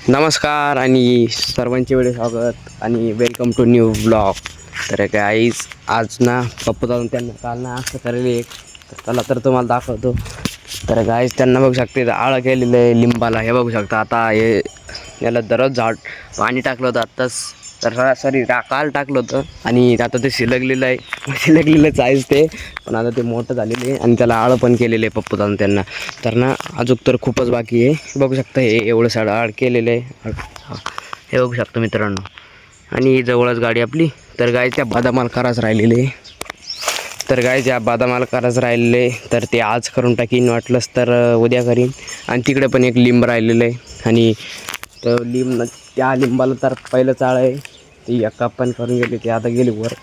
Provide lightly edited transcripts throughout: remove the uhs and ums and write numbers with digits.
नमस्कार आणि सर्वांचे वेळे स्वागत आणि वेलकम टू न्यू ब्लॉग. तर गाईज आज ना पप्पू जाऊन त्यांना काल ना असं करेल एक तर त्याला तर तुम्हाला दाखवतो. तर गाईज त्यांना बघू शकते आळं केलेलं आहे लिंबाला. हे बघू शकता आता हे याला दररोज झाड पाणी टाकलं होतं आत्ताच. तर सॉरी काल टाकलं होतं आणि आता ते शिलगलेलं आहे. शिलगलेलंच आहेच ते, पण आता ते मोठं झालेलं आहे आणि त्याला आळं पण केलेलं आहे पप्पू जाऊन त्यांना. तर ना अजून तर खूपच बाकी आहे. बघू शकता हे एवढं साडं आड केलेलं आहे. हे बघू शकता मित्रांनो. आणि जवळच गाडी आपली. तर गायच्या बदामाला करायचं राहिलेले आहे. तर गायच्या बदामाला करायचं राहिलेले तर ते आज करून टाकीन, वाटलंच तर उद्या करीन. आणि तिकडे पण एक लिंब राहिलेलं आहे आणि तर त्या लिंबाला तर पहिलं चाळ आहे ती एका पण करून गेली, ते आता गेली वर.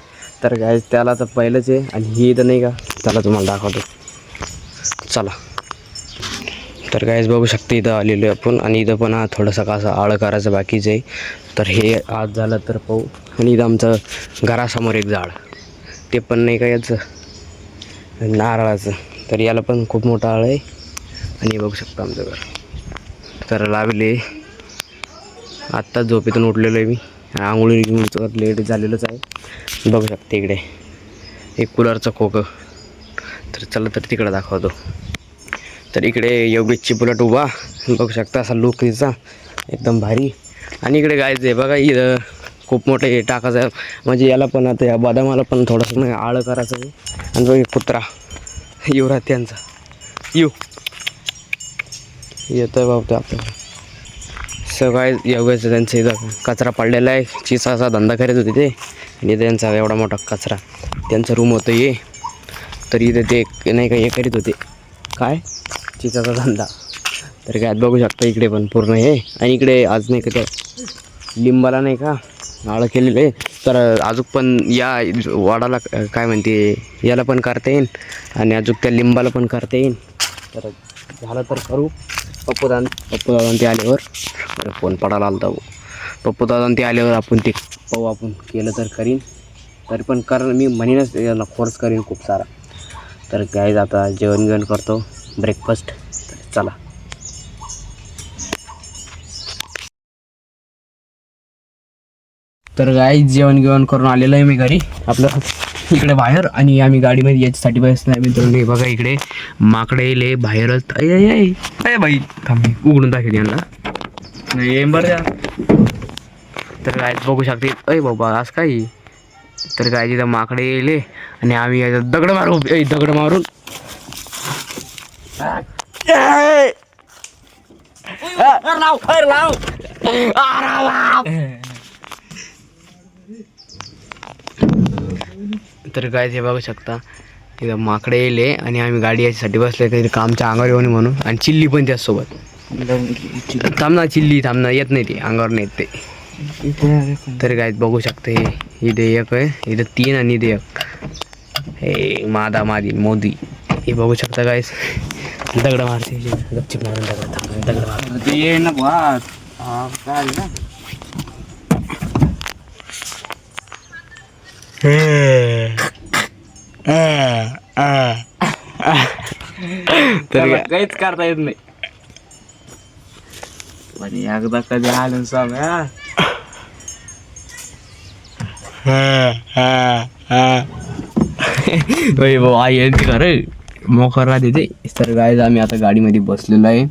तर गाय त्याला तर पहिलंच आहे आणि ही इथं नाही का, त्याला तुम्हाला दाखवतो चला. तर गायच बघू शकते इथं आलेलो आहे आपण आणि इथं पण थोडंसं कसं आळं करायचं बाकीचं आहे. तर हे आज झालं तर पाहू. आणि इथं आमचं घरासमोर एक झाड, ते पण नाही का याचं नारळाचं. तर याला पण खूप मोठं आळ आहे आणि बघू शकता आमचं घर. तर लावले आत्ताच झोपेतून उठलेलो आहे मी. आंघोळी घेऊन लेट झालेलंच आहे. बघू शकते इकडे एक कूलरचं खोकं. तर चला तर तिकडं दाखवतो. तर इकडे योगेशची बुलेट उभा बघू शकता, असा लुक तिचा एकदम भारी. आणि इकडे गायचं आहे बघा, इथं खूप मोठं हे टाकायचं आहे. म्हणजे याला पण आता या बदामाला पण थोडंसं नाही आळं करायचं आहे. आणि बघ कुत्रा युवराज त्यांचा येतो आहे बाबा आपल्याला. सगळं योगाचं त्यांचं इथं कचरा पडलेला आहे. चिसाचा धंदा करत होते ते आणि त्यांचा एवढा मोठा कचरा त्यांचं रूम होतं हे. तर इथे ते नाही का हे करीत होते काय चिसाचा धंदा. तर काय बघू शकता इकडे पण पूर्ण हे. आणि इकडे आज नाही का त्या लिंबाला नाही का आळं केलेलं आहे. तर अजून पण या वाडाला काय म्हणते याला पण करता येईल आणि अजून त्या लिंबाला पण करता येईल. तर झालं तर करू. पप्पू दादा ते आल्यावर फोन पडायला आला होता. पप्पू दादा ते आल्यावर आपण ते पाहू, आपण केलं तर करीन. तरी पण कारण मी म्हणीनच याला फोर्स करीन खूप सारा. तर काय आता जेवण करतो ब्रेकफास्ट. चला. तर काय जेवण करून आलेलं आहे मी घरी आपलं इकडे बाहेर. आणि आम्ही गाडीमध्ये याच्यासाठी बसणार मित्रांनो. बघा इकडे माकडे येले बाहेरच. अय बाई थांबी उघडून दाखवली यांना नाही बरं. तर काय बघू शकते अय बाबा आज काय. तर काय तिथं माकडे येले आणि आम्ही दगड मारून तर काय ते बघू शकता तिथं माकडे येले आणि आम्ही गाडी याच्यासाठी बसले तरी आमच्या अंगावर येऊन म्हणून. आणि चिल्ली पण त्याचसोबत थांबना, चिल्ली थांबना येत नाही ते अंगावर नाही येत ते. तर काय बघू शकता हे इथे एक आहे, इथं 3 आणि इथे 1. हे मादी मोदी हे बघू शकता काय दगड मारते गपचिप मारून दगड मारते ये ना काय ना. तर काहीच करता येत नाही. पण एकदा कधी आलं सांग भाऊ आई यांची खरं मोकर राहते ते. तर काय आम्ही आता गाडीमध्ये बसलेलो आहे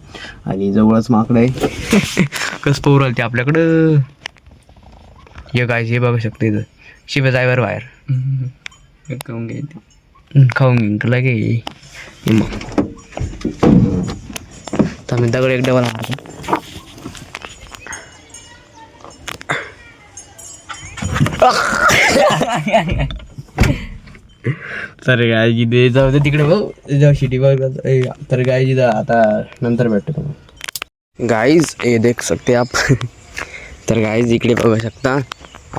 आणि जवळच माकडं आहे. कसं पोर आलं ते आपल्याकडं. हे काय हे बघू शकते इथं शिव्या जायवर बाहेर खाऊन घेईन तुला घे मग. तर मी दगड एक डबल मारतो. तर काय जिथे जाऊ दे तिकडे भाऊ जाऊ शिटी बघ. तर काय जिथं आता नंतर भेटतो तुम्हाला. गाईज हे देख सकते आप. तर गाईज इकडे बघू शकता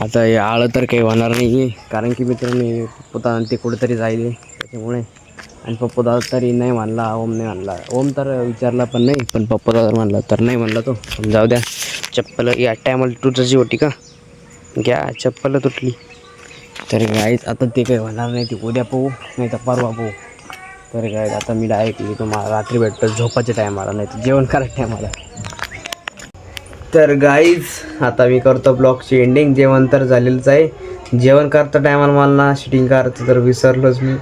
आता हे आळं तर काही होणार नाही आहे कारण की मित्रांनो पप्पू दादा ते कुठेतरी जाईल त्याच्यामुळे. आणि पप्पू दादा तरी नाही म्हणला, ओम नाही म्हणला. ओम तर विचारला पण नाही, पण पप्पू दादा म्हणला तर नाही म्हणला तो. जाऊ द्या चप्पल या टायमाला तुटायची होती का घ्या चप्पल तुटली. तर गाईज आता ते काही होणार नाही, ते उद्या पाहू नाही तर परवा पाहू. तर काय आता मी डायरेक्टली तुम्हाला रात्री भेटतो झोपाच्या टायमाला, नाही तर जेवण करायच्या टायमाला. तर गाईज आता मी करतो ब्लॉगची एंडिंग. जेवण तर झालेलंच आहे. जेवण करता टायमाला मला ना शूटिंग करायचं तर विसरलोच मी.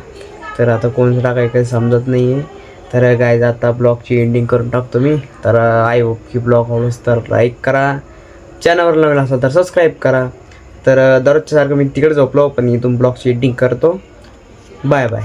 तर आता कोणतं टाकाय काही समजत नाही आहे. तर गाईज आता ब्लॉगची एंडिंग करून टाकतो मी. तर आय होप की ब्लॉग आवडस तर लाईक करा, चॅनलवर नवीन असेल तर सबस्क्राईब करा. तर दररोजच्या सारखं मी तिकडे झोपलो पण इथून ब्लॉगची एडिटिंग करतो. Bye bye.